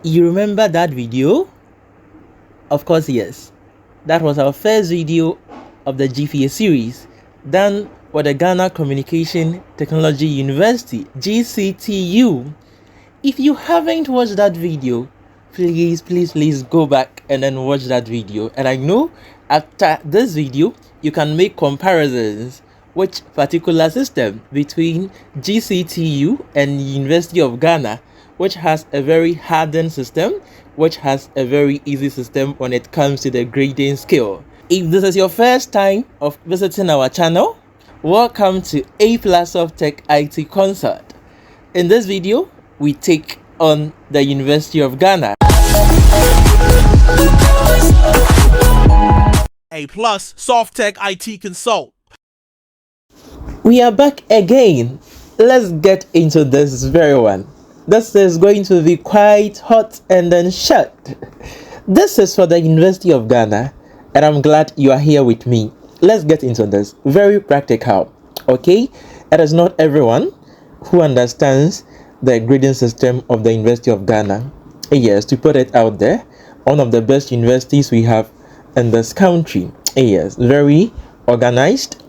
You remember that video? Of course, yes. That was our first video of the GPA series done with the Ghana Communication Technology University, GCTU. If you haven't watched that video, please go back and then watch that video. And I know after this video, you can make comparisons which particular system between GCTU and University of Ghana, which has a very hardened system, which has a very easy system when it comes to the grading scale. If this is your first time of visiting our channel, welcome to A Softek IT Consult. In this video, we take on the University of Ghana. A Softek IT Consult. We are back again. Let's get into this very one. This is going to be quite hot and then short. This is for the University of Ghana, and I'm glad you are here with me. Let's get into this. Very practical. Okay? It is not everyone who understands the grading system of the University of Ghana. Yes, to put it out there, one of the best universities we have in this country. Yes, very organized.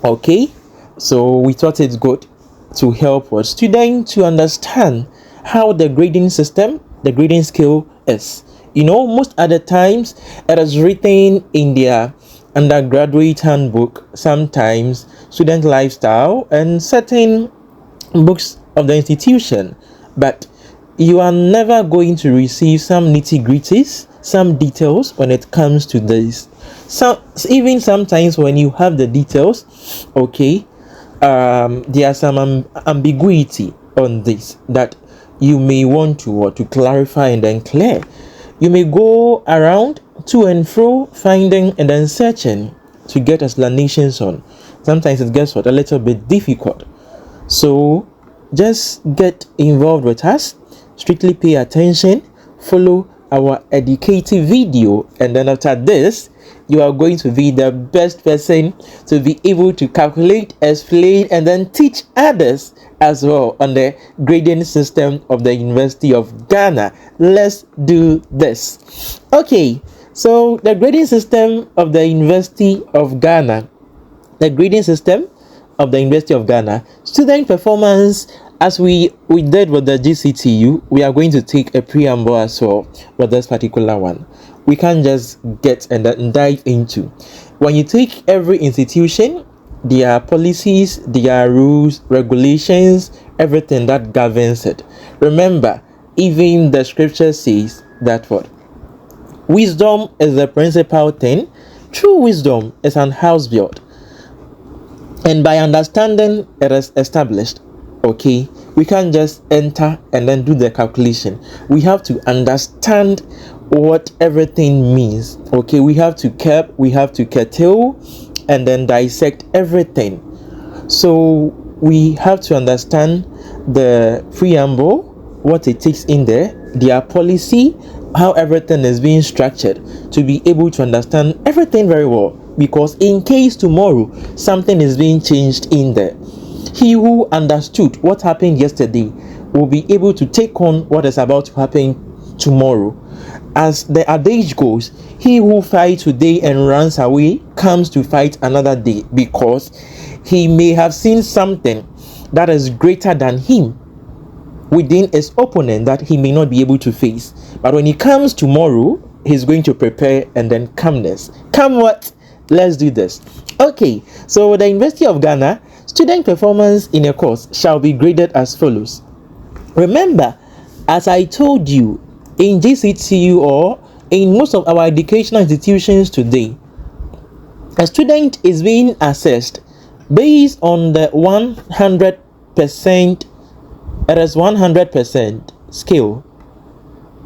Okay, so we thought it's good to help our students to understand how the grading system, the grading scale is. You know, most other times it is written in their undergraduate handbook, sometimes student lifestyle, and certain books of the institution, but you are never going to receive some nitty-gritties, some details when it comes to this. Even sometimes when you have the details, okay, there are some ambiguity on this that you may want to clarify and then clear. You may go around to and fro, finding and then searching to get explanations on. Sometimes it gets a little bit difficult. So just get involved with us, strictly pay attention, follow our educative video, and then after this, you are going to be the best person to be able to calculate, explain, and then teach others as well on the grading system of the University of Ghana. Let's do this. Okay, so the grading system of the University of Ghana, the grading system of the University of Ghana, student performance, as we did with the GCTU, we are going to take a preamble as well with this particular one. We can't just get and dive into. When you take every institution, there are policies, there are rules, regulations, everything that governs it. Remember, even the scripture says that what? Wisdom is the principal thing. True wisdom is an house built, and by understanding it is established. Okay, we can't just enter and then do the calculation. We have to understand what everything means. Okay, we have to curb, we have to curtail, and then dissect everything. So we have to understand the preamble, what it takes in there, their policy, how everything is being structured, to be able to understand everything very well. Because in case tomorrow something is being changed in there, he who understood what happened yesterday will be able to take on what is about to happen tomorrow. As the adage goes, he who fights today and runs away comes to fight another day, because he may have seen something that is greater than him within his opponent that he may not be able to face. But when he comes tomorrow, he's going to prepare and then calmness. Come what? Let's do this. Okay, so the University of Ghana, student performance in a course shall be graded as follows. Remember, as I told you, in GCTU or in most of our educational institutions today, a student is being assessed based on the 100%, it is 100% scale.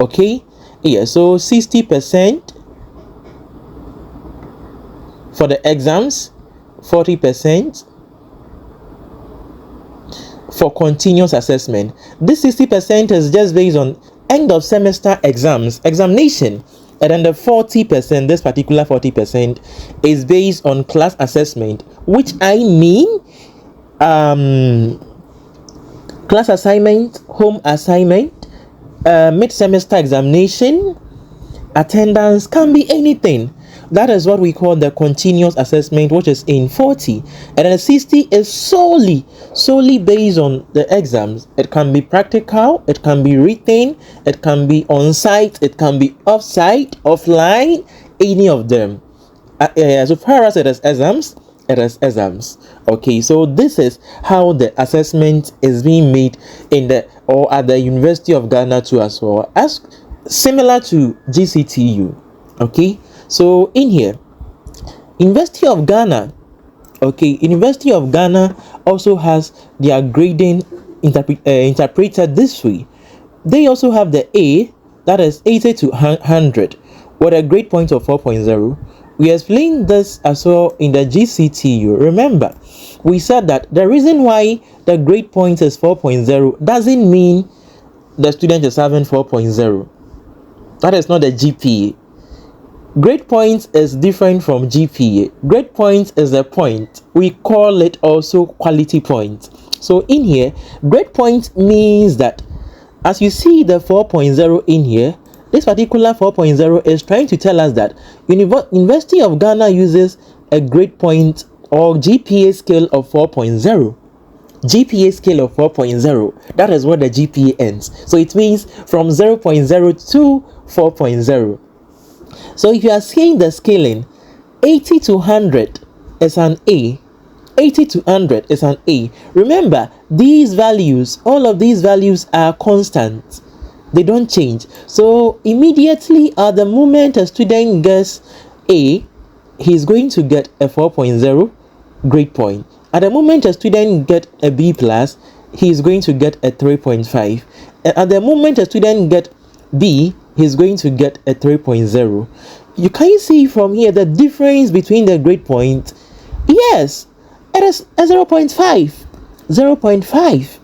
Okay, yeah, so 60% for the exams, 40% for continuous assessment. This 60% is just based on end of semester examination, and then the 40%, this particular 40%, is based on class assessment, which I mean class assignment, home assignment, mid-semester examination, attendance, can be anything. That is what we call the continuous assessment, which is in 40, and then 60 is solely based on the exams. It can be practical, it can be written, it can be on site, it can be off site, offline, any of them. So far as it is exams, okay. So this is how the assessment is being made in the or at the University of Ghana too, as well as similar to GCTU. Okay, so in here, University of Ghana also has their grading interpreted this way. They also have the A, that is 80 to 100, with a grade point of 4.0. We explained this as well in the GCTU. Remember, we said that the reason why the grade point is 4.0 doesn't mean the student is having 4.0. That is not the GPA. Grade point is different from GPA. Grade point is a point. We call it also quality point. So in here, grade point means that as you see the 4.0 in here, this particular 4.0 is trying to tell us that University of Ghana uses a grade point or GPA scale of 4.0. GPA scale of 4.0. That is what the GPA ends. So it means from 0.0 to 4.0. So if you are seeing the scaling, 80 to 100 is an A. 80 to 100 is an A. Remember, these values, all of these values are constant. They don't change. So immediately at the moment a student gets A, he's going to get a 4.0 grade point. At the moment a student gets a B plus, he's going to get a 3.5. At the moment a student gets B, he's going to get a 3.0. You can see from here the difference between the grade point. Yes, it is a 0.5.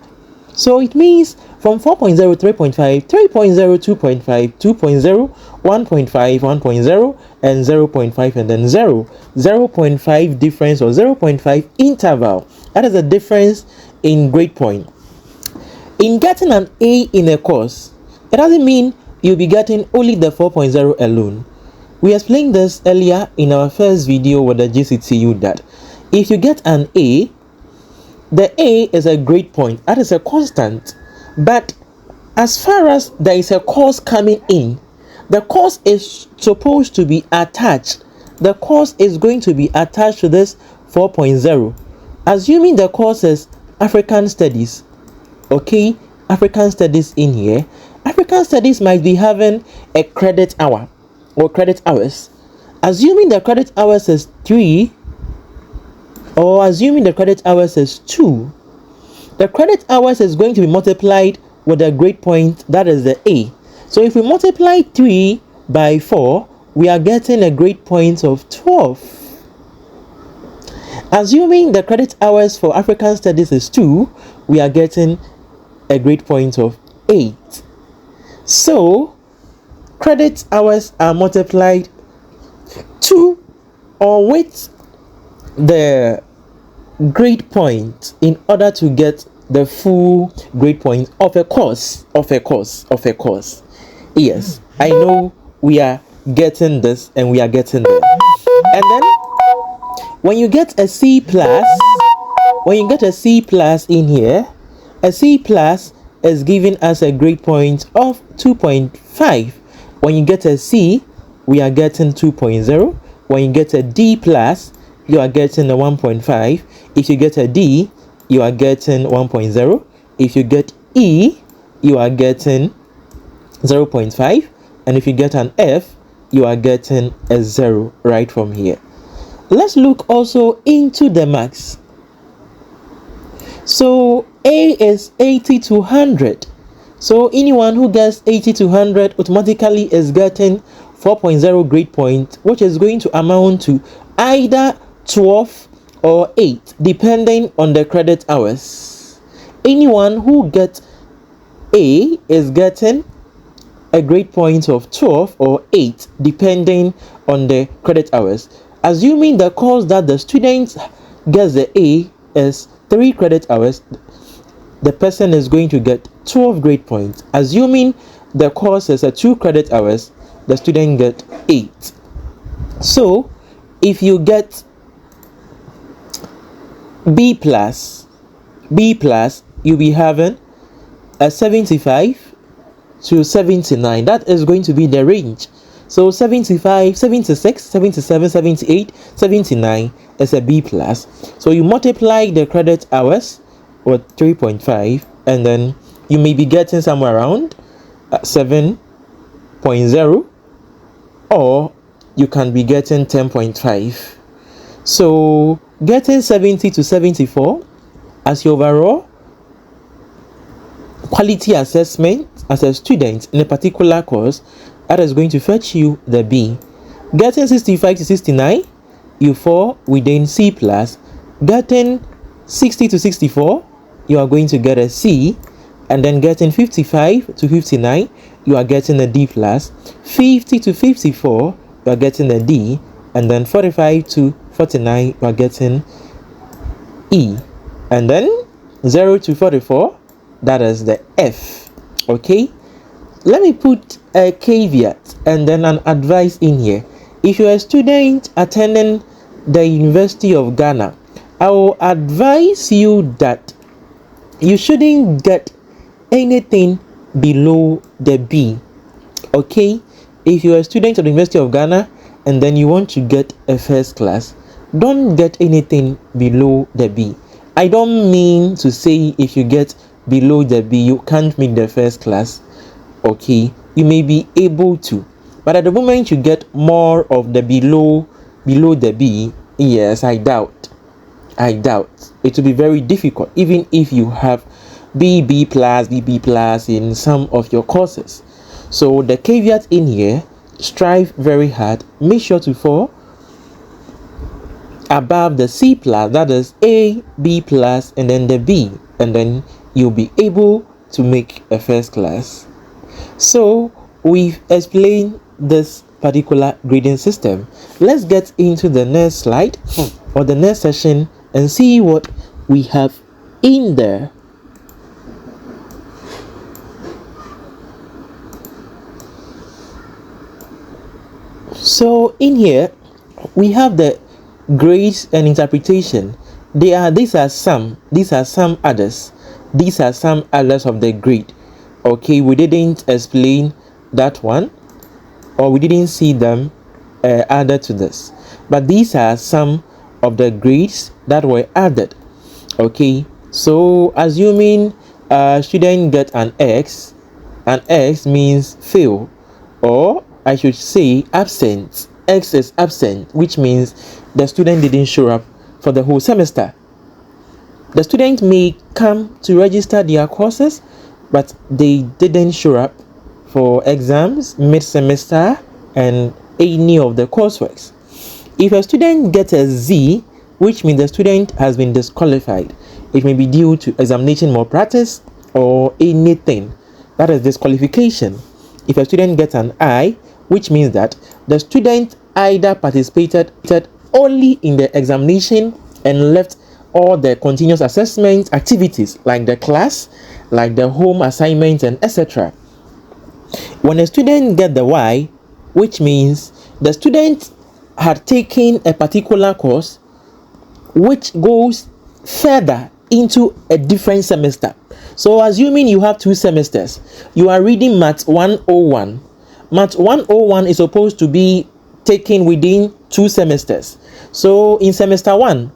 So it means from 4.0, 3.5, 3.0, 2.5, 2.0, 1.5, 1.0, and 0.5, and then 0. 0.5 difference or 0.5 interval. That is the difference in grade point. In getting an A in a course, it doesn't mean you'll be getting only the 4.0 alone. We explained this earlier in our first video with the GCTU that if you get an A, the A is a grade point. That is a constant. But as far as there is a course coming in, the course is supposed to be attached. The course is going to be attached to this 4.0. Assuming the course is African Studies. Okay, African Studies in here. African Studies might be having a credit hour or credit hours. Assuming the credit hours is 3, or assuming the credit hours is 2, the credit hours is going to be multiplied with the grade point, that is the A. So if we multiply 3 by 4, we are getting a grade point of 12. Assuming the credit hours for African Studies is 2, we are getting a grade point of 8. So credit hours are multiplied to or with the grade point in order to get the full grade point of a course. Yes, I know we are getting this and we are getting there. And then when you get a C plus, in here, a C plus is giving us a grade point of 2.5. When you get a C, we are getting 2.0. When you get a D plus, you are getting a 1.5. If you get a D, you are getting 1.0. If you get E, you are getting 0.5. And if you get an F, you are getting a 0 right from here. Let's look also into the marks. So A is 80 to 100. So anyone who gets 80 to 100 automatically is getting 4.0 grade point, which is going to amount to either 12 or 8, depending on the credit hours. Anyone who gets A is getting a grade point of 12 or 8, depending on the credit hours. Assuming the course that the student gets the A is 3 credit hours, the person is going to get 12 grade points. Assuming the course is 2 credit hours, the student get 8. So if you get B plus, you'll be having a 75 to 79. That is going to be the range. So 75, 76, 77, 78, 79 is a B plus. So you multiply the credit hours with 3.5, and then you may be getting somewhere around 7.0, or you can be getting 10.5. So getting 70 to 74 as your overall quality assessment as a student in a particular course, that is going to fetch you the B. Getting 65 to 69, you fall within C plus. Getting 60 to 64, you are going to get a C. And then getting 55 to 59, you are getting a D plus. 50 to 54, you are getting a D. And then 45 to 49, you are getting E. And then 0 to 44, that is the F. Okay, let me put a caveat and then an advice in here. If you're a student attending the University of Ghana, I will advise you that you shouldn't get anything below the B. Okay, if you're a student of the University of Ghana and then you want to get a first class, don't get anything below the B. I don't mean to say if you get below the B, you can't make the first class. Okay, you may be able to, but at the moment you get more of the below the B, yes, I doubt it will be very difficult, even if you have B plus in some of your courses. So the caveat in here, strive very hard, make sure to fall above the C plus, that is A, B plus, and then the B, and then you'll be able to make a first class. So we've explained this particular grading system. Let's get into the next slide or the next session and see what we have in there. So in here we have the grades and interpretation. These are some others. These are some others of the grade. Okay, we didn't explain that one, or we didn't see them added to this, but these are some of the grades that were added. Okay, so assuming student get an X means fail, or I should say absent. X is absent, which means the student didn't show up for the whole semester. The student may come to register their courses, but they didn't show up for exams, mid-semester, and any of the courseworks. If a student gets a Z, which means the student has been disqualified, it may be due to examination malpractice or anything. That is disqualification. If a student gets an I, which means that the student either participated only in the examination and left all the continuous assessment activities like the class, like the home assignments, and etc. When a student gets the Y, which means the student had taken a particular course which goes further into a different semester. So assuming you have 2 semesters, you are reading Math 101. Math 101 is supposed to be taken within 2 semesters. So in semester 1,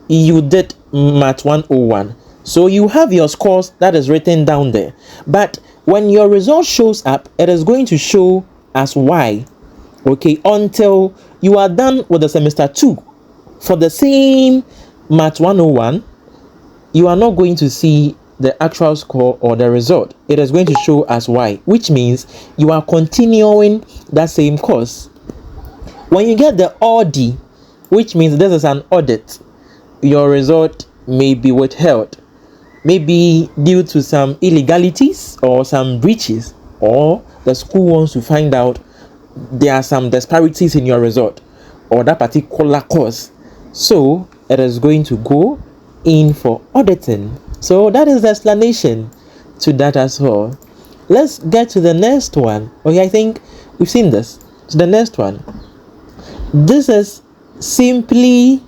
you did Math 101. So you have your scores that is written down there. But when your result shows up, it is going to show as Y. Okay, until you are done with the semester 2. For the same Math 101, you are not going to see the actual score or the result. It is going to show as Y, which means you are continuing that same course. When you get the OD, which means this is an audit, your result may be withheld, maybe due to some illegalities or some breaches, or the school wants to find out there are some disparities in your result or that particular course. So it is going to go in for auditing. So that is the explanation to that as well. let's get to the next one. Okay, I think we've seen this. So the next one, this is simply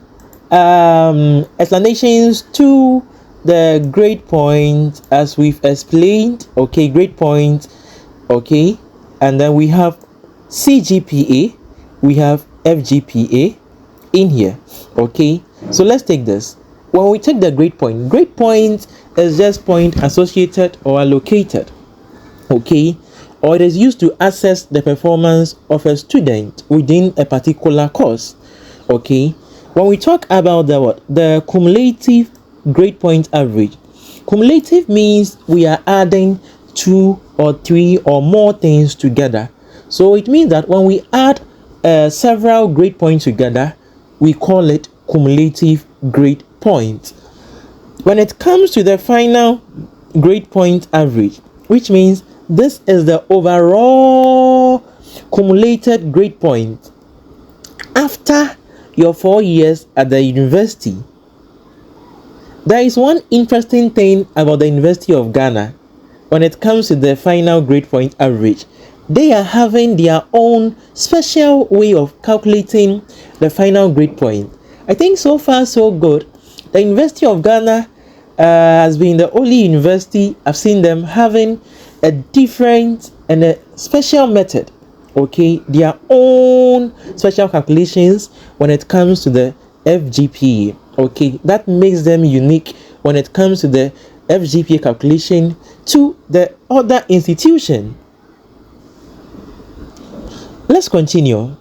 explanations to the grade point as we've explained. Okay, grade point. Okay, and then we have CGPA, we have FGPA in here. Okay, so let's take this. When we take the grade point is just point associated or allocated. Okay, or it is used to assess the performance of a student within a particular course. Okay, when we talk about the cumulative grade point average, cumulative means we are adding 2 or 3 or more things together. So it means that when we add several grade points together, we call it cumulative grade point. When it comes to the final grade point average, which means this is the overall cumulated grade point after your 4 years at the university. There is one interesting thing about the University of Ghana when it comes to the final grade point average. They are having their own special way of calculating the final grade point. I think so far so good. The University of Ghana has been the only university I've seen them having a different and a special method. Okay, their own special calculations when it comes to the FGPA. Okay, that makes them unique when it comes to the FGPA calculation to the other institution. Let's continue.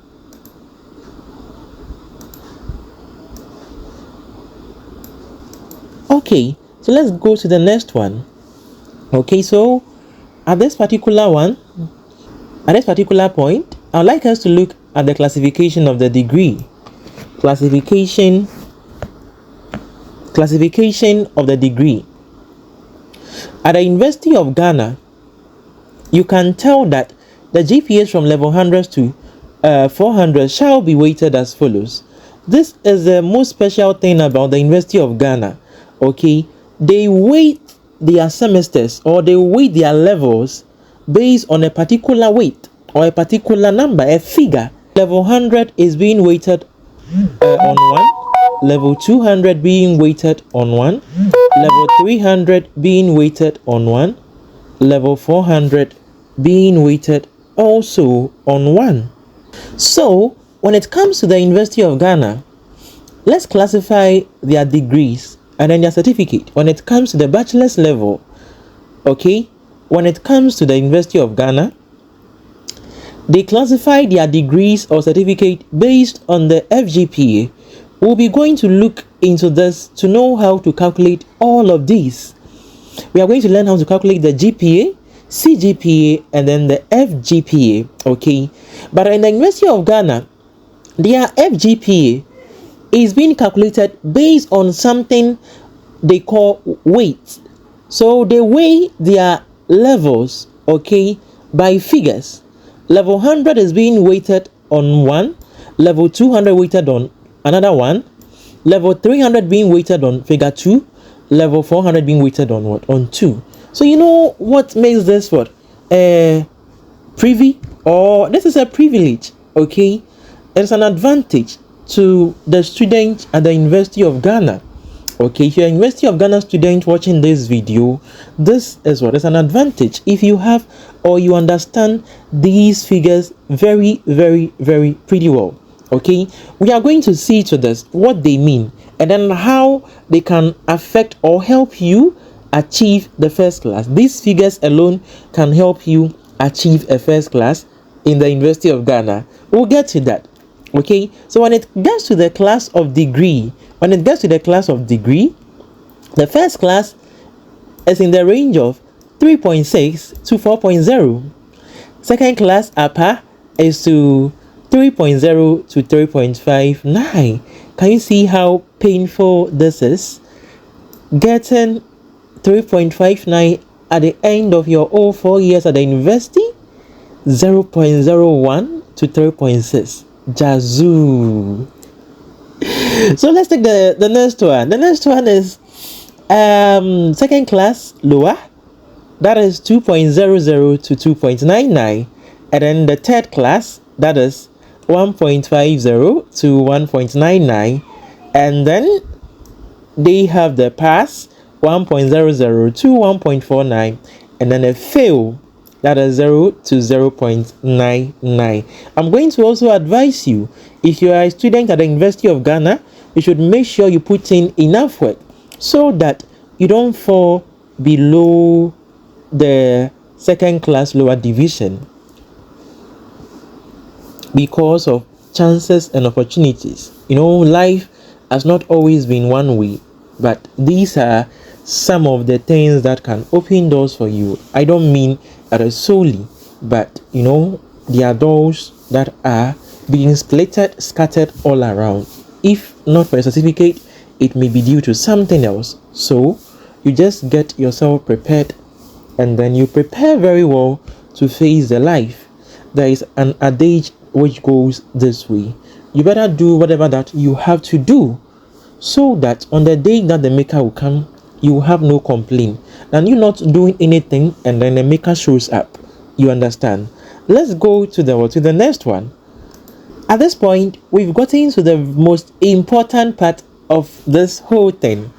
Okay, so let's go to the next one. Okay, so at this particular point, I'd like us to look at the classification of the degree. Classification of the degree. At the University of Ghana, you can tell that the GPAs from level 100 to 400 shall be weighted as follows. This is the most special thing about the University of Ghana. Okay, they weight their semesters or they weight their levels based on a particular weight or a particular number, a figure. Level 100 is being weighted on 1, level 200 being weighted on 1, level 300 being weighted on 1, level 400 being weighted also on 1. So when it comes to the University of Ghana, let's classify their degrees and then their certificate. When it comes to the bachelor's level, okay, when it comes to the University of Ghana, they classify their degrees or certificate based on the FGPA. We'll be going to look into this to know how to calculate all of these. We are going to learn how to calculate the GPA, CGPA, and then the FGPA. Okay, but in the University of Ghana, their FGPA is being calculated based on something they call weight. So they weigh their levels, okay, by figures. Level 100 is being weighted on 1, level 200 weighted on another 1, level 300 being weighted on figure 2, level 400 being weighted on what? On 2. So you know what makes this what? Privy, or this is a privilege, okay? It's an advantage to the student at the University of Ghana. Okay, if you're a University of Ghana student watching this video, this is what is an advantage if you have or you understand these figures very pretty well. Okay, we are going to see to this what they mean and then how they can affect or help you achieve the first class. These figures alone can help you achieve a first class in the University of Ghana. We'll get to that. Okay, so when it gets to the class of degree, the first class is in the range of 3.6 to 4.0. Second class upper is to 3.0 to 3.59. Can you see how painful this is? Getting 3.59 at the end of your all 4 years at the university, 0.01 to 3.6. Jazoo. So let's take the next one. The next one is second class lower. that is 2.00 to 2.99, and then the third class, that is 1.50 to 1.99, and then they have the pass 1.00 to 1.49, and then a fail, that is 0 to 0.99. I'm going to also advise you, if you are a student at the University of Ghana, you should make sure you put in enough work so that you don't fall below the second class lower division because of chances and opportunities. Life has not always been one way, but these are some of the things that can open doors for you. I don't mean that solely, but there are doors that are being scattered all around. If not for a certificate, it may be due to something else. So you just get yourself prepared, and then you prepare very well to face the life. There is an adage which goes this way: you better do whatever that you have to do, so that on the day that the maker will come, you will have no complaint, and you not doing anything and then the maker shows up. You understand? Let's go to the next one. At this point, we've gotten to the most important part of this whole thing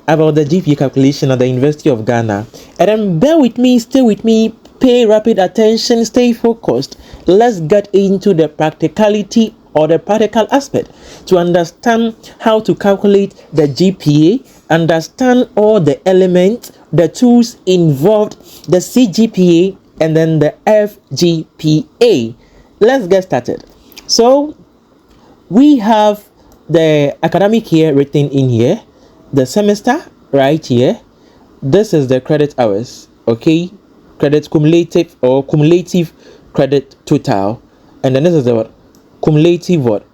about the GPA calculation at the University of Ghana. And then bear with me, stay with me, pay rapid attention, stay focused. Let's get into the practicality or the practical aspect to understand how to calculate the GPA, understand all the elements, the tools involved, the CGPA, and then the FGPA. Let's get started. So we have the academic year written in here, the semester right here. This is the credit hours, okay? Credit cumulative or cumulative credit total, and then this is the what? Cumulative what?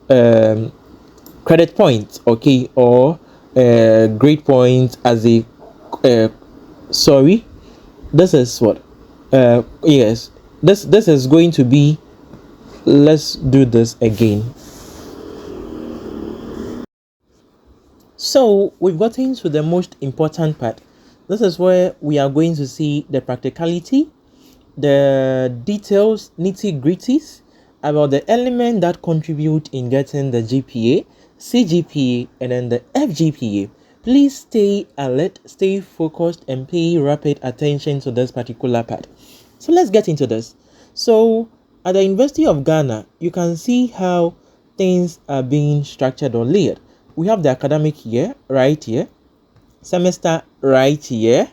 Credit points, okay, or grade points as a sorry. This is what? Yes, this is going to be. Let's do this again. So we've gotten to the most important part. This is where we are going to see the practicality, the details, nitty-gritties about the element that contribute in getting the GPA, CGPA, and then the FGPA. Please stay alert, stay focused, and pay rapid attention to this particular part. So let's get into this. So at the University of Ghana, you can see how things are being structured or layered. We have the academic year right here, semester right here.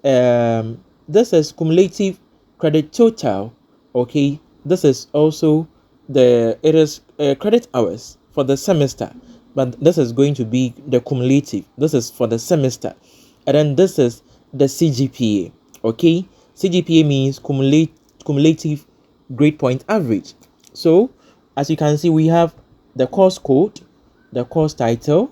This is cumulative credit total, okay? This is also it is credit hours for the semester, but this is going to be the cumulative. This is for the semester, and then this is the CGPA, okay? CGPA means cumulative grade point average. So as you can see, we have the course code, the course title,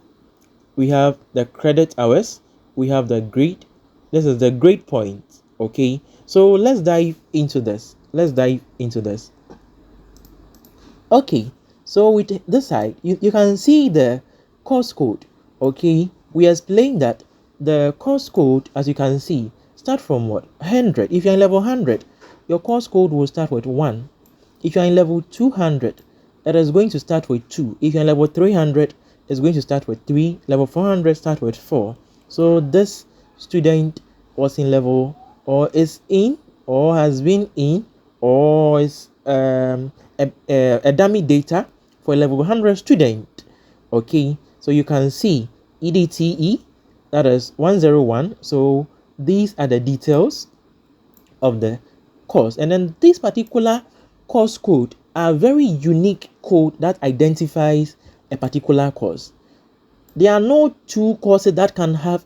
we have the credit hours, we have the grade. This is the grade point, okay? So let's dive into this. Okay, so with this side, you can see the course code, okay? We explained that the course code, as you can see, start from what? 100. If you're in level 100, your course code will start with 1. If you're in level 200, it is going to start with 2. If you're in level 300, it's going to start with 3. Level 400 start with 4. So this student was in level, or is in, or has been in, or is a dummy data for a level 100 student, okay? So you can see EDTE, that is 101. So these are the details of the course, and then this particular course code are very unique code that identifies a particular course. There are no two courses that can have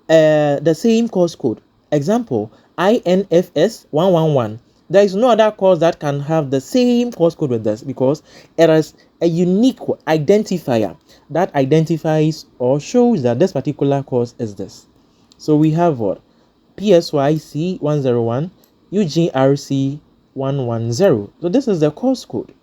the same course code. Example, INFS 111. There is no other course that can have the same course code with this, because it is a unique identifier that identifies or shows that this particular course is this. So we have what? PSYC 101, UGRC 110. So this is the course code.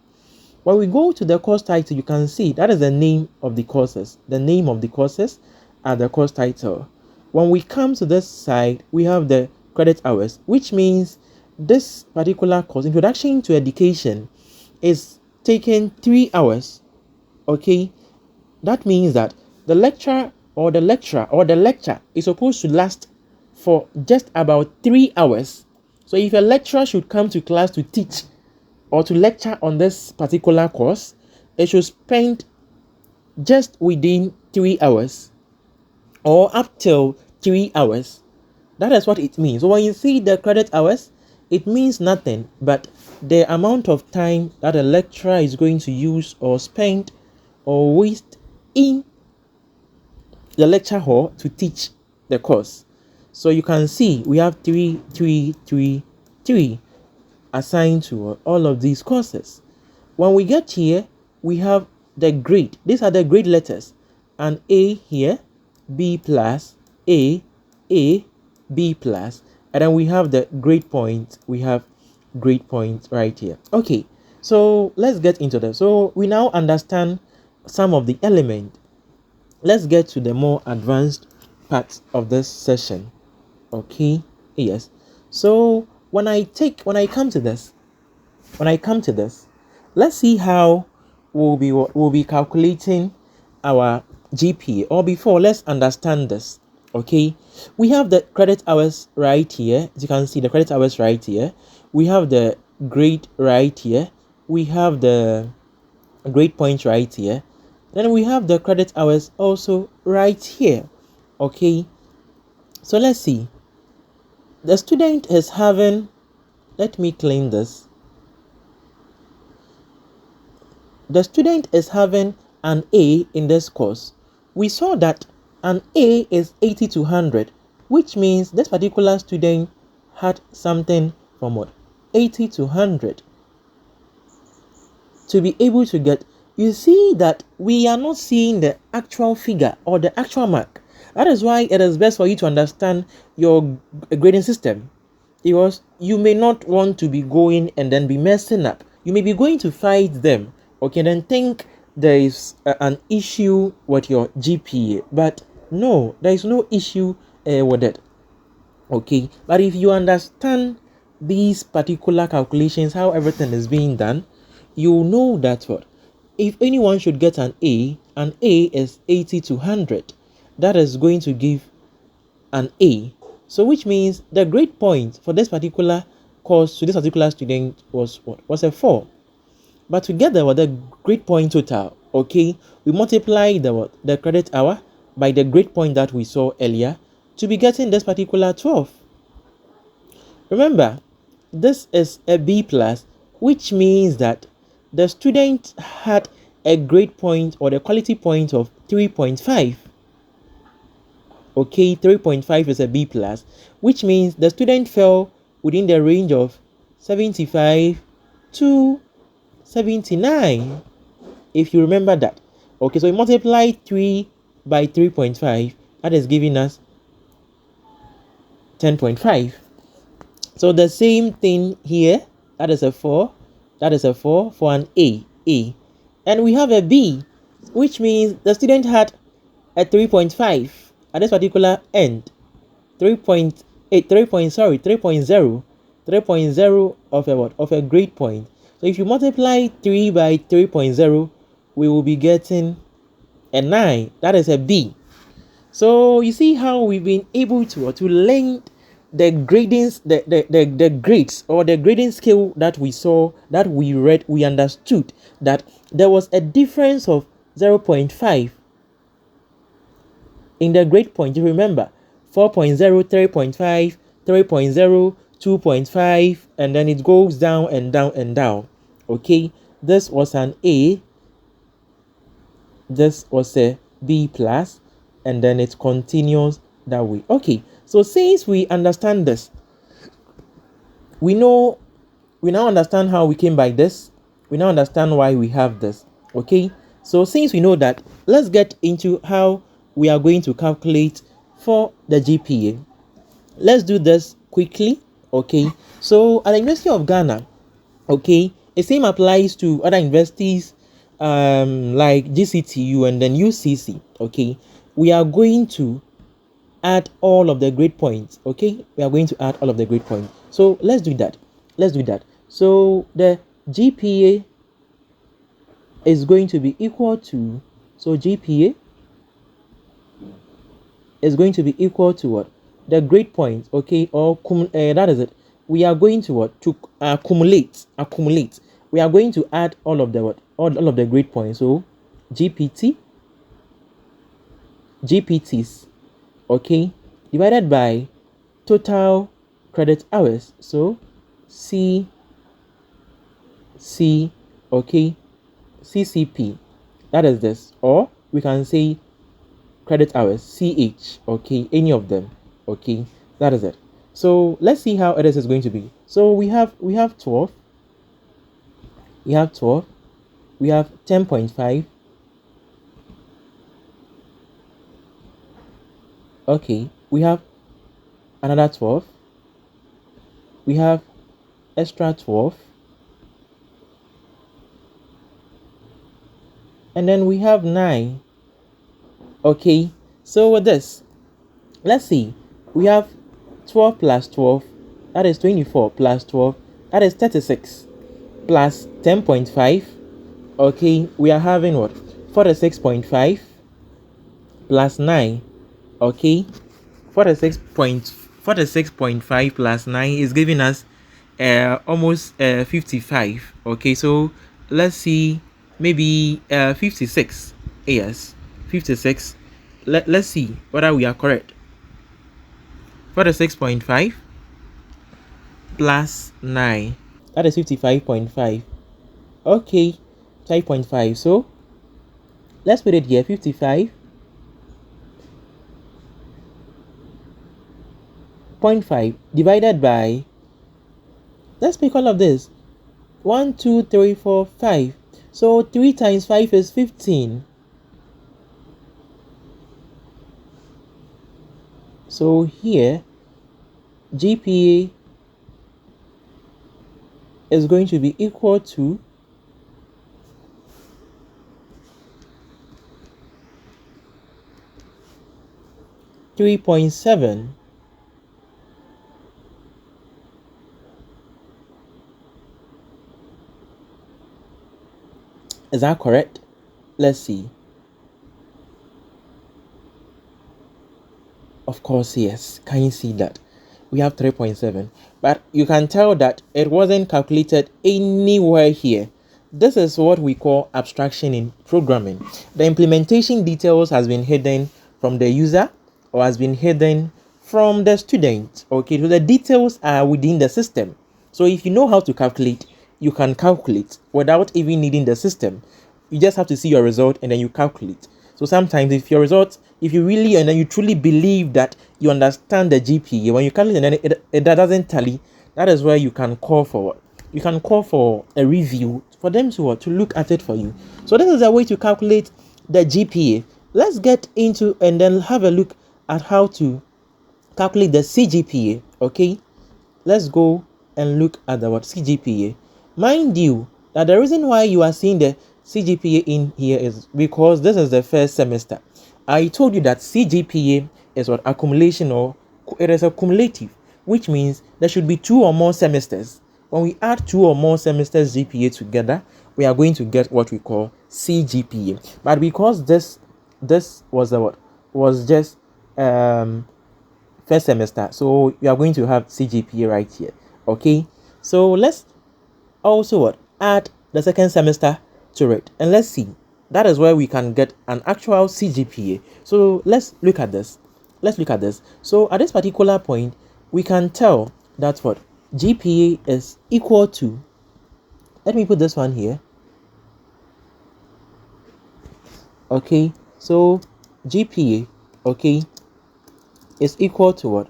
When we go to the course title, you can see that is the name of the courses. The name of the courses are the course title. When we come to this side, we have the credit hours, which means this particular course, Introduction to Education, is taking 3 hours. Okay, that means that the lecture is supposed to last for just about 3 hours. So if a lecturer should come to class to teach or to lecture on this particular course, it should spend just within 3 hours or up till 3 hours. That is what it means. So when you see the credit hours, it means nothing but the amount of time that a lecturer is going to use or spend or waste in the lecture hall to teach the course. So you can see we have 3, 3, 3, 3 assigned to all of these courses. When we get here, we have the grade. These are the grade letters. An A here, B plus, A, B plus. And then we have the grade point. We have grade point right here. Okay, so let's get into this. So we now understand some of the elements. Let's get to the more advanced part of this session. Okay, yes. So when I come to this, let's see how we'll be calculating our GPA. Or before, let's understand this. Okay, we have the credit hours right here. As you can see, the credit hours right here. We have the grade right here. We have the grade point right here. Then we have the credit hours also right here. Okay, so let's see. The student is having, let me clean this. The student is having an A in this course. We saw that an A is 80 to 100, which means this particular student had something from what? 80 to 100 to be able to get. You see that we are not seeing the actual figure or the actual mark. That is why it is best for you to understand your grading system, because you may not want to be going and then be messing up. You may be going to fight them, okay, then think there is an issue with your GPA, but no, there is no issue with it. Okay, but if you understand these particular calculations, how everything is being done, you know that what if anyone should get an A is 80 to 100. That is going to give an A. So which means the grade point for this particular course to this particular student was what? Was a 4. But together with the grade point total, okay, we multiply the credit hour by the grade point that we saw earlier to be getting this particular 12. Remember, this is a B plus, which means that the student had a grade point or the quality point of 3.5. Okay, 3.5 is a B plus, which means the student fell within the range of 75 to 79, if you remember that. Okay, so we multiply 3 by 3.5, that is giving us 10.5. So the same thing here, that is a 4 for an A. And we have a B, which means the student had a 3.5 at this particular end. 3.0 of a what? Of a grade point. So if you multiply 3 by 3.0, we will be getting a 9. That is a B. So you see how we've been able to link the gradings, the grades or the grading scale that we saw, that we read, we understood that there was a difference of 0.5 in the grade point. You remember 4.0, 3.5, 3.0, 2.5, and then it goes down and down and down. Okay, this was an A, this was a B plus, and then it continues that way. Okay, so since we understand this, we now understand how we came by this. We now understand why we have this. Okay, so since we know that, let's get into how we are going to calculate for the GPA. Let's do this quickly. Okay, so at the University of Ghana, okay, the same applies to other universities like GCTU and then UCC. Okay, we are going to add all of the grade points. Okay, we are going to add all of the grade points. So let's do that. So the GPA is going to be equal to, so GPA is going to be equal to what? The grade points, okay, or that is it. We are going to what? To accumulate. We are going to add all of the what? All of the grade points. So GPTs, okay, divided by total credit hours. So okay, CCP. That is this, or we can say credit hours, CH, okay, any of them, okay, that is it. So let's see how it is going to be. So we have 12, we have 10.5, okay, we have another 12, we have extra 12, and then we have 9. Okay, so with this, let's see, we have 12 plus 12, that is 24, plus 12, that is 36, plus 10.5, okay, we are having what? 46.5 plus 9, okay, 46.5 plus 9 is giving us almost 55. Okay, so let's see, maybe 56. Yes, 56. Let's see whether we are correct. 46.5 plus 9, that is 55.5. Okay, 5.5. So let's put it here, 55.5 divided by, let's make all of this 1 2 3 4 5. So 3 times 5 is 15. So here GPA is going to be equal to 3.7. Is that correct? Let's see. Of course, yes. Can you see that? We have 3.7. But you can tell that it wasn't calculated anywhere here. This is what we call abstraction in programming. The implementation details has been hidden from the user or has been hidden from the student. Okay, so the details are within the system. So if you know how to calculate, you can calculate without even needing the system. You just have to see your result and then you calculate. So sometimes if your results, if you really and then you truly believe that you understand the GPA, when you calculate and then it doesn't tally, that is where you can call for a review for them to look at it for you. So this is a way to calculate the GPA. Let's get into and then have a look at how to calculate the CGPA. Okay, let's go and look at the CGPA. Mind you that the reason why you are seeing the CGPA in here is because this is the first semester. I told you that CGPA is what accumulation, or it is a cumulative, which means there should be 2 or more semesters. When we add 2 or more semesters GPA together, we are going to get what we call CGPA. But because this was just first semester, so we are going to have CGPA right here. Okay, so let's also add the second semester to it, and let's see, that is where we can get an actual CGPA. So let's look at this. So at this particular point, we can tell that what GPA is equal to, let me put this one here. Okay, so GPA, okay, is equal to what?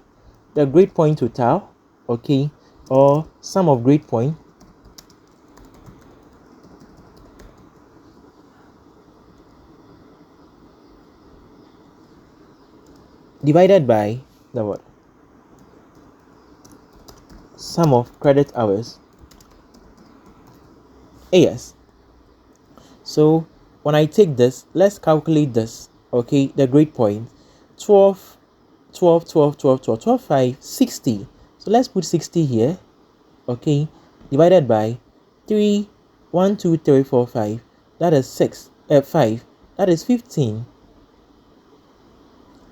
The grade point total, okay, or sum of grade point divided by the what? Sum of credit hours. Yes. So when I take this, let's calculate this. Okay, the grade point 12 12, 12, 12, 12, 12, 5, 60. So let's put 60 here, okay, divided by 3, 1, 2, 3, 4, 5. That is 5. That is 15.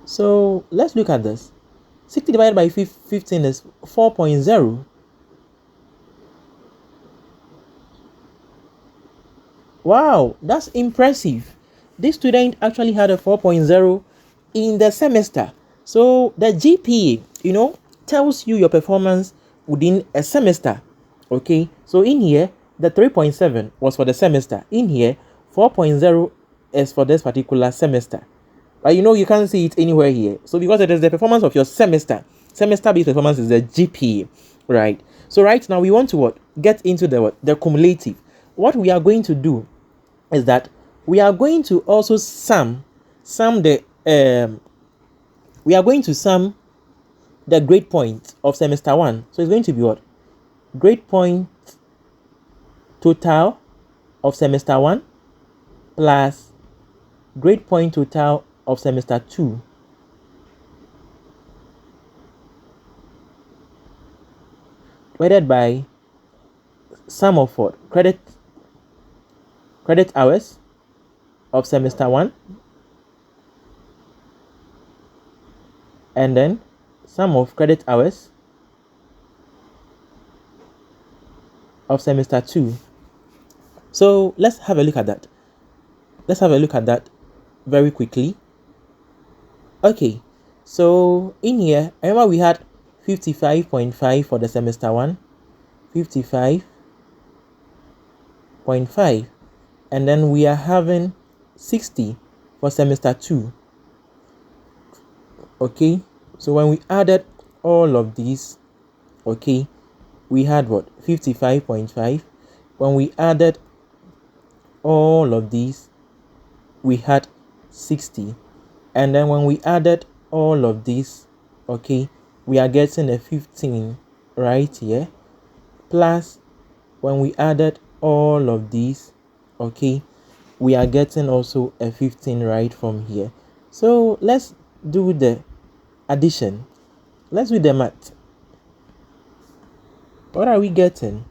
So let's look at this. 60 divided by 15 is 4.0. Wow, that's impressive. This student actually had a 4.0 in the semester. So the GPA, tells you your performance within a semester. Okay, so in here, the 3.7 was for the semester. In here, 4.0 is for this particular semester. But you can't see it anywhere here. So because it is the performance of your semester-based performance is the GPA, right? So right now we want to what? Get into the cumulative. What we are going to do is that we are going to also sum the we are going to sum the grade point of semester 1. So it's going to be what? Grade point total of semester 1 plus grade point total of semester 2 divided by sum of what? Credit hours of semester 1 and then sum of credit hours of semester 2. So let's have a look at that. Let's have a look at that very quickly. Okay, so in here, remember we had 55.5 for the semester 1, 55.5, and then we are having 60 for semester 2. Okay, so when we added all of these, okay, we had what? 55.5. When we added all of these, we had 60. And then when we added all of these, okay, we are getting a 15 right here. Plus, when we added all of these, okay, we are getting also a 15 right from here. So let's do the addition. Let's do the math. What are we getting?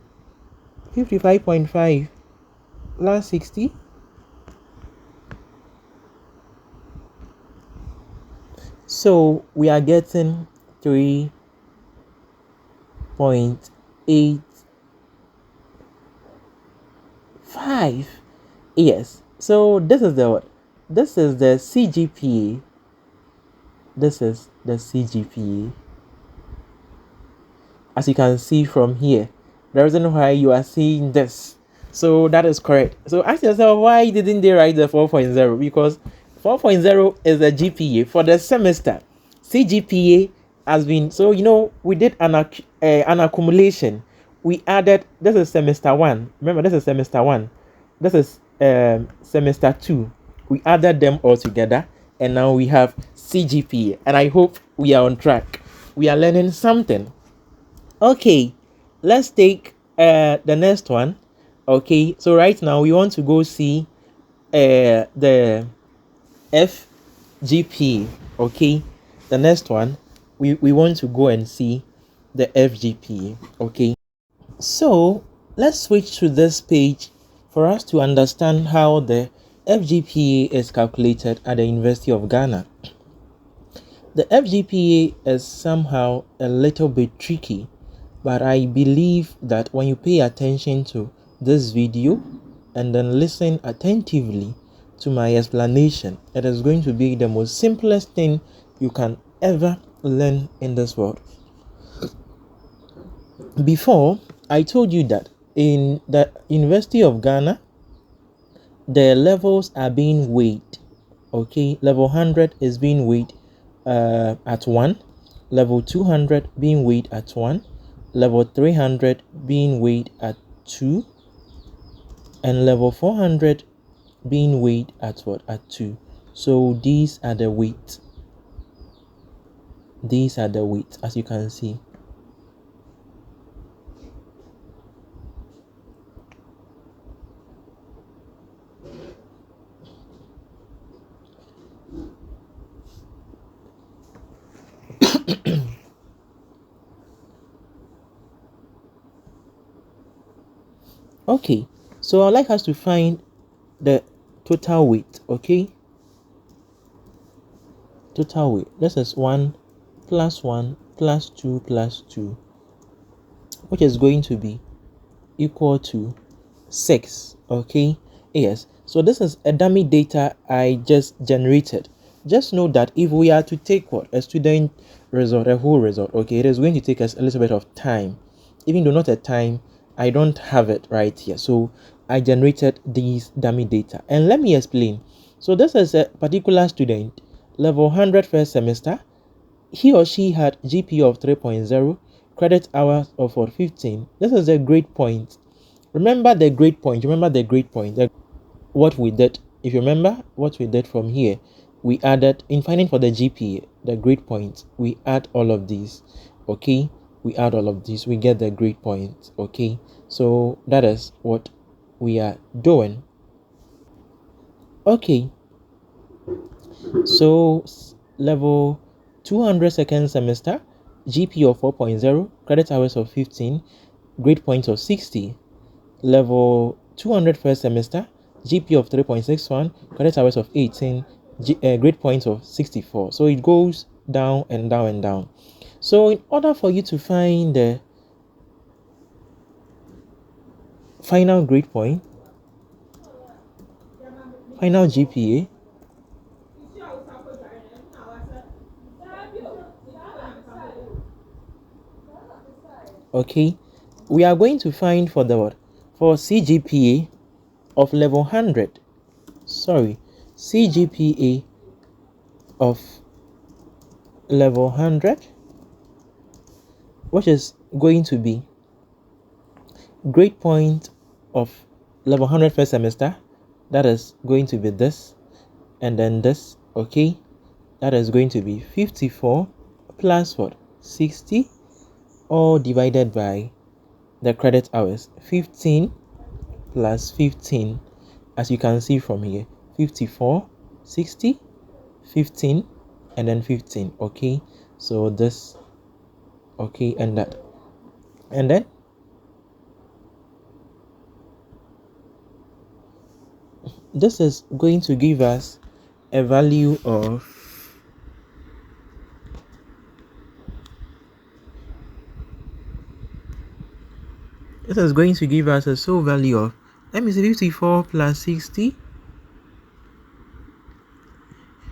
55.5 plus 60. So we are getting 3.85. Yes. So this is the CGPA. This is the CGPA. As you can see from here, the reason why you are seeing this. So that is correct. So ask yourself, why didn't they write the 4.0? Because 4.0 is the GPA for the semester. CGPA has been, so we did an accumulation. We added, this is semester 1. Remember, this is semester 1. This is semester 2. We added them all together and now we have CGPA. And I hope we are on track. We are learning something. Okay, let's take the next one. Okay, so right now we want to go see the FGPA. Okay, the next one we want to go and see the FGPA. Okay, so let's switch to this page for us to understand how the FGPA is calculated at the University of Ghana. The FGPA is somehow a little bit tricky, but I believe that when you pay attention to this video and then listen attentively to my explanation, it is going to be the most simplest thing you can ever learn in this world. Before, I told you that in the University of Ghana, the levels are being weighed. Okay, level 100 is being weighed at 1, level 200 being weighed at 1, level 300 being weighed at 2, and level 400 being weighed at what? At 2. So these are the weights. These are the weights, as you can see. Okay, so I'd like us to find the total weight. Okay, total weight. This is 1 plus 2 plus 2, which is going to be equal to 6. Okay, yes, so this is a dummy data I just generated. Just know that if we are to take what a student result, a whole result, okay, it is going to take us a little bit of time, even though not a time, I don't have it right here. So I generated these dummy data, and let me explain. So this is a particular student, level 100 first semester. He or she had GPA of 3.0, credit hours of 15. This is a grade point. Remember the grade point. Remember the grade point. What we did, if you remember what we did from here, we added in finding for the GPA, the grade point, we add all of these. Okay, we add all of these, we get the grade point. Okay, so that is what we are doing. Okay, so level 200 second semester, GPA of 4.0, credit hours of 15, grade points of 60. Level 200 first semester, GPA of 3.61, credit hours of 18, grade points of 64. So it goes down and down and down. So in order for you to find the final grade point, final GPA, okay, we are going to find for the what? For CGPA of level 100. Sorry, CGPA of level 100, which is going to be grade point of level 100 first semester. That is going to be this, and then this. Okay, that is going to be 54 plus what? 60, all divided by the credit hours. 15 plus 15, as you can see from here, 54, 60, 15, and then 15. Okay, so this, okay, and that, and then this is going to give us a value of, this is going to give us a sole value of, let me see, 54 plus 60.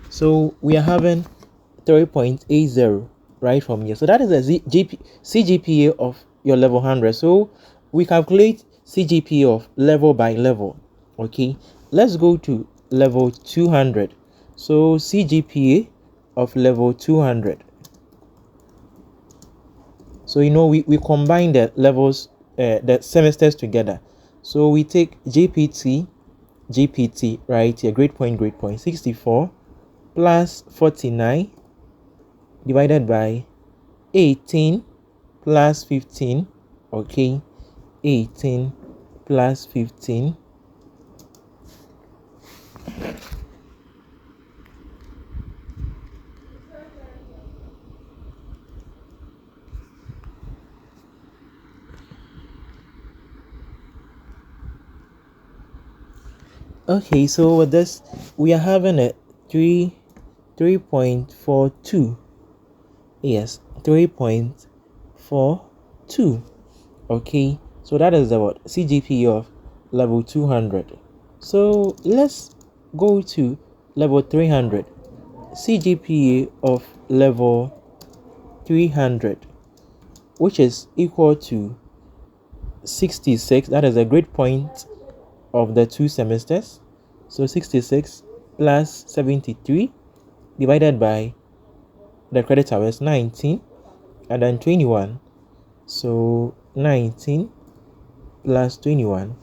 So we are having 3.80 right from here. So that is a CGPA of your level 100. So we calculate CGPA of level by level. Okay, let's go to level 200. So CGPA of level 200. So you know we combine the levels, the semesters together. So we take GPT, right here, grade point 64 plus 49 divided by 18 plus 15. Okay, 18 plus 15. Okay, so with this we are having a 3.42. Yes, 3.42. Okay, so that is the what? CGPA of level 200. So let's go to level 300. CGPA of level 300, which is equal to 66. That is a grade point of the 2 semesters. So 66 plus 73 divided by the credit hours, 19, and then 21. So 19 plus 21.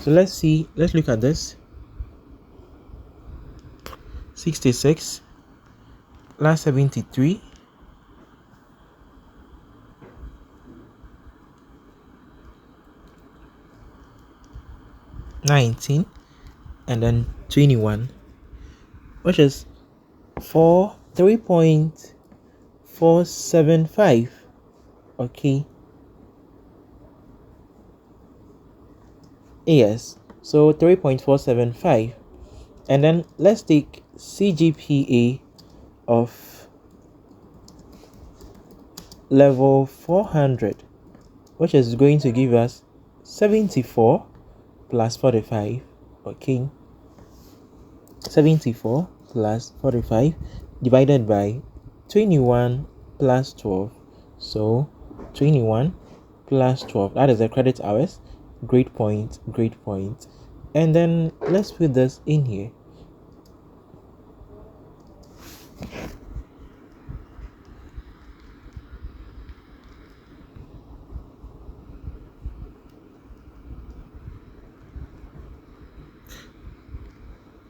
So let's look at this. 66 plus 73 19 and then 21, which is 3.4 3.475. Okay, yes, so 3.475. And then let's take CGPA of level 400, which is going to give us 74 plus 45. Okay, 74 plus 45 divided by 21 plus 12. So 21 plus 12, that is the credit hours. Great point, great point. And then let's put this in here.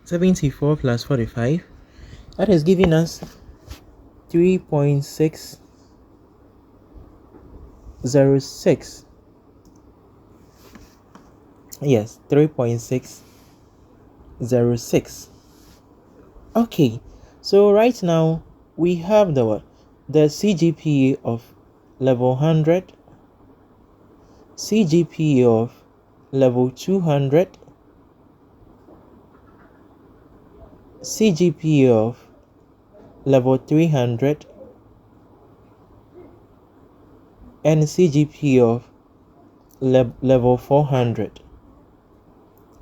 $74 plus 45, that is giving us 3.606. Yes, 3.606. Okay, so right now we have the CGPA of level 100, CGPA of level 200, CGPA of level 300, and CGPA of level 400.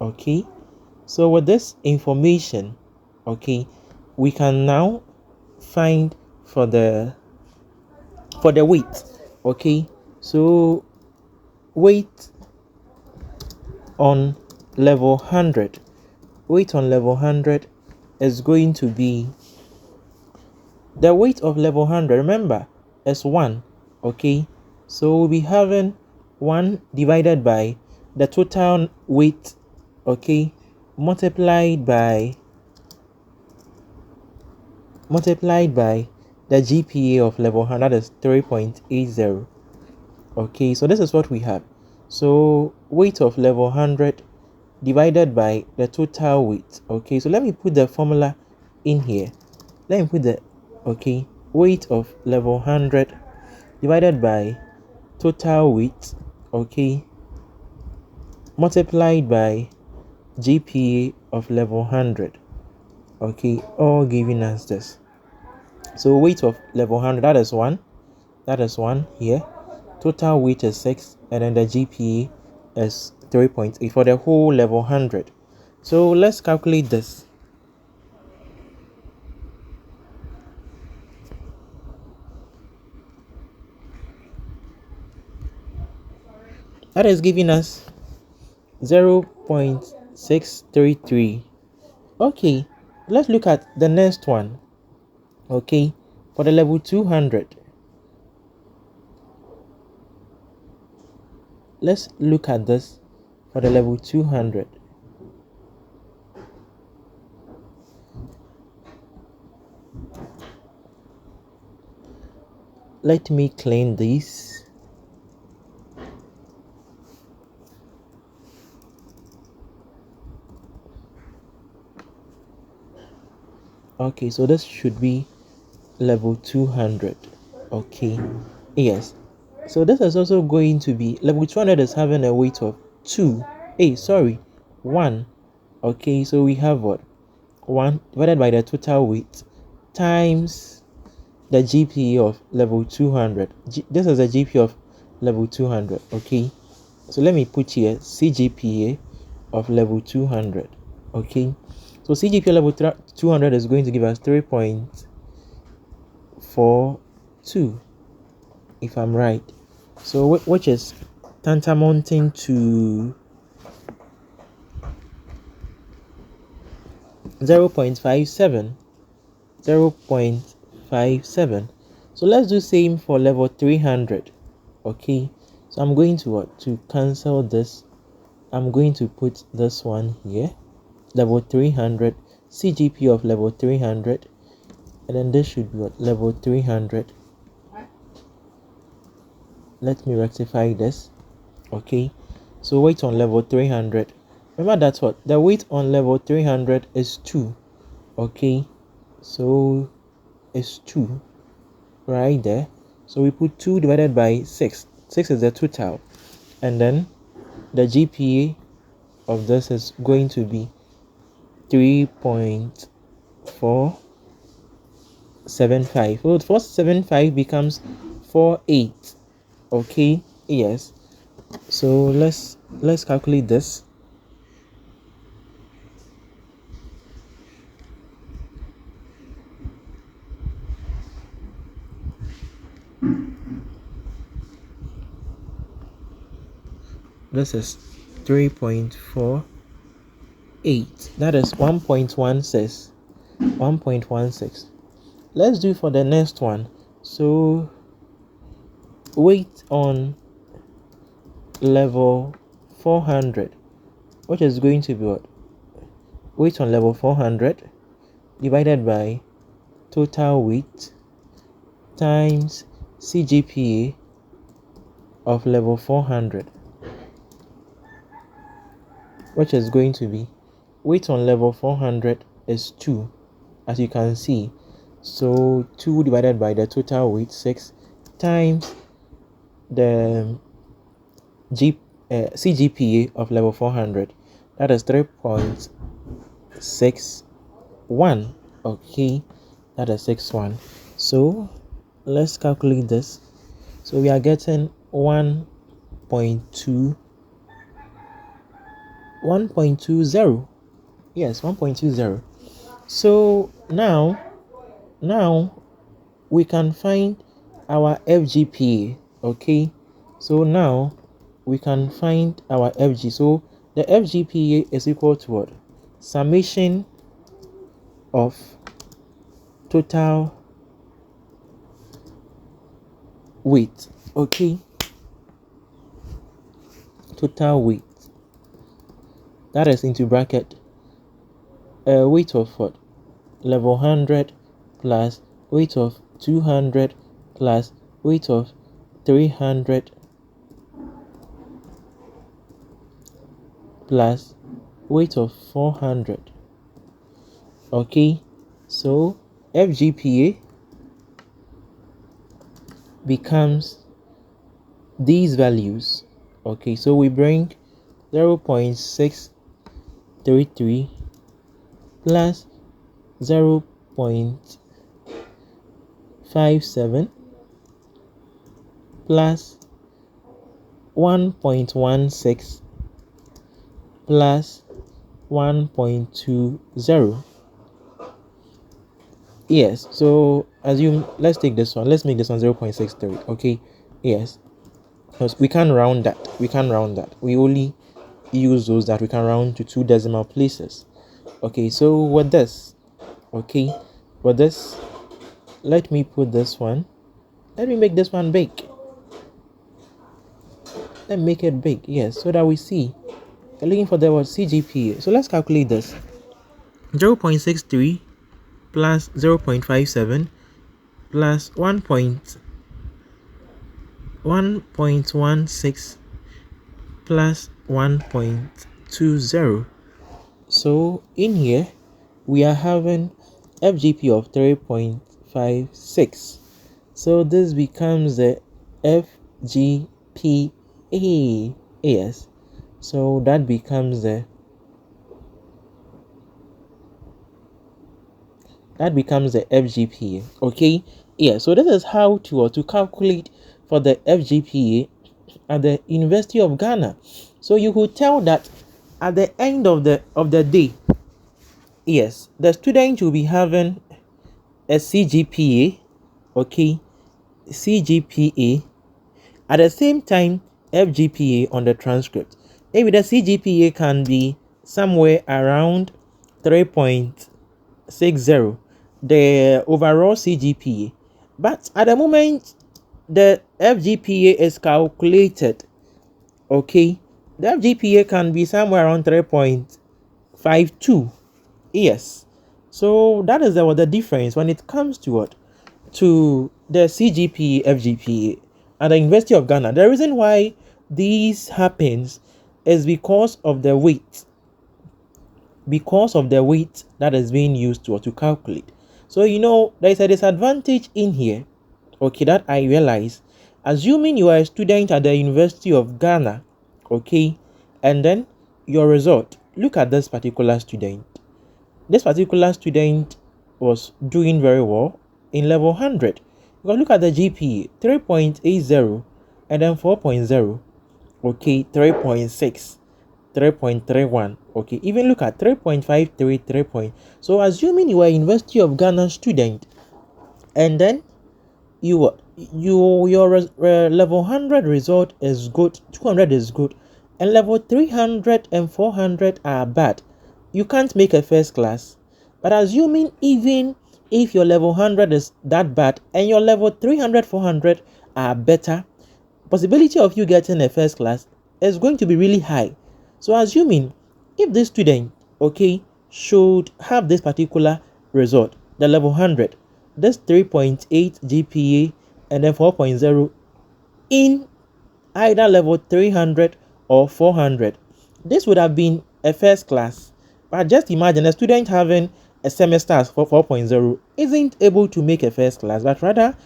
Okay, so with this information, okay, we can now find for the weight. Okay, so weight on level 100, is going to be the weight of level 100, remember, is 1. Okay, so we'll be having 1 divided by the total weight, okay, multiplied by the GPA of level 100, that is 3.80. Okay, so this is what we have. So weight of level 100 divided by the total weight. Okay, so let me put the formula in here. Let me put the weight of level 100 divided by total weight, okay, multiplied by GPA of level 100. Okay, all giving us this. So weight of level 100, that is 1. That is 1 here. Total weight is 6, and then the GPA is 3.8 for the whole level 100. So let's calculate this. That is giving us 0.633. Okay, let's look at the next one. Okay, for the level 200, let's look at this for the level 200. Let me clean this. Okay, so this should be level 200. Okay, yes, so this is also going to be level 200 is having a weight of 1. Okay, so we have what? 1 divided by the total weight times the GPA of level 200. This is the GPA of level 200. Okay, so let me put here CGPA of level 200. Okay, so CGPA level 200 is going to give us 3.42, if I'm right. So which is tantamounting to 0.57. So let's do same for level 300. Okay, so I'm going to cancel this. I'm going to put this one here, level 300, CGP of level 300, and then this should be level 300. Let me rectify this. Okay, so weight on level 300, remember that's what the weight on level 300 is 2. Okay, so it's 2. right there. So we put 2 divided by 6. 6 is the total. And then the GPA of this is going to be 3.475. So 475 becomes 48. Okay, yes. So let's calculate this. This is 3.48. That is 1.16. 1.16. Let's do for the next one. So weight on level 400, which is going to be what? Weight on level 400 divided by total weight times CGPA of level 400, which is going to be weight on level 400 is 2, as you can see. So 2 divided by the total weight, 6, times the CGPA of level 400, that is 3.61. okay, that is 61. So let's calculate this. So we are getting 1.20. Yes, 1.20. So now we can find our FGPA. Okay, so now we can find our FG. So the FGPA is equal to what? Summation of total weight. Okay, total weight, that is into bracket weight of what? Level 100 plus weight of 200 plus weight of 300 plus weight of 400. Okay, so FGPA becomes these values. Okay, so we bring 0.633 plus 0.57 plus 1.16 plus 1.20. Yes, so assume, let's take this one, let's make this one 0.63. okay, yes, because we can't round that, we only use those that we can round to 2 decimal places. Okay, so with this, okay, with this, let me put this one, let me make this one big, let me make it big, yes, so that we see we're looking for the word CGPA. So let's calculate this. 0.63 plus 0.57 plus 1.16 plus 1.20. So in here we are having FGP of 3.56. So this becomes the FGPA. Yes, so that becomes the FGPA. Okay, yeah, so this is how to calculate for the FGPA at the University of Ghana. So you could tell that at the end of the day, yes, the student will be having a CGPA, okay, CGPA, at the same time FGPA on the transcript. Maybe the CGPA can be somewhere around 3.60, the overall CGPA, but at the moment the FGPA is calculated, okay, the FGPA can be somewhere around 3.52. yes, so that is the difference when it comes to what, to the CGPA FGPA at the University of Ghana. The reason why this happens is because of the weight, that is being used to calculate. So you know there is a disadvantage in here, okay, that I realize, assuming you are a student at the University of Ghana, okay, and then your result, look at this particular student. This particular student was doing very well in level 100. Because look at the GPA 3.80 and then 4.0, okay, 3.6, 3.31, okay, even look at 3.53, 3. So assuming you are a University of Ghana student, and then your level 100 result is good, 200 is good, and level 300 and 400 are bad, you can't make a first class. But assuming even if your level 100 is that bad and your level 300, 400 are better, possibility of you getting a first class is going to be really high. So assuming if this student, okay, should have this particular result, the level 100, this 3.8 GPA and then 4.0 in either level 300 or 400, this would have been a first class. But just imagine a student having a semester as 4.0 isn't able to make a first class, but rather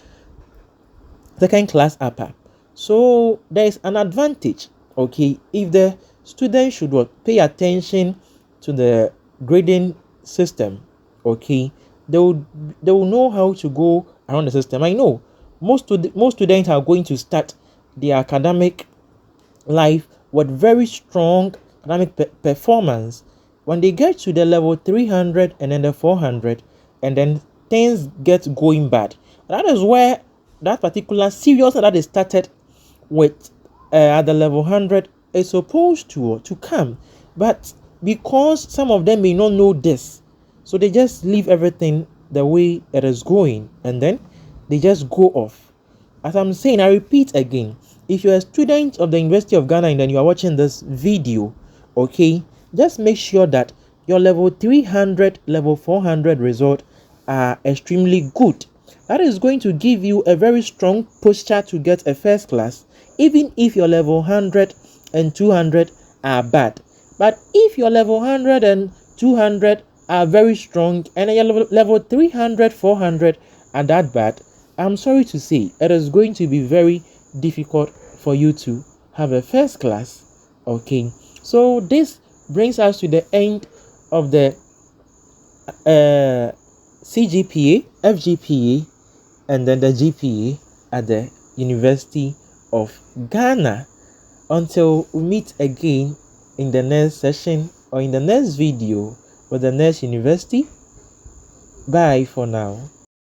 second class upper. So there is an advantage, okay, if the student should pay attention to the grading system, okay, they will know how to go around the system. I know most students are going to start their academic life with very strong academic performance. When they get to the level 300 and then the 400, and then things get going bad, that is where that particular seriousness that is started with at the level 100 is supposed to come. But because some of them may not know this, so they just leave everything the way it is going, and then they just go off. As I'm saying, I repeat again, if you're a student of the University of Ghana and then you are watching this video, okay, just make sure that your level 300, level 400 result are extremely good. That is going to give you a very strong posture to get a first class, even if your level 100 and 200 are bad. But if your level 100 and 200 are very strong and your level 300, 400 are that bad, I'm sorry to say it is going to be very difficult for you to have a first class. Okay, so this brings us to the end of the CGPA, FGPA, and then the GPA at the University of Ghana. Until we meet again in the next session or in the next video with the next university, bye for now.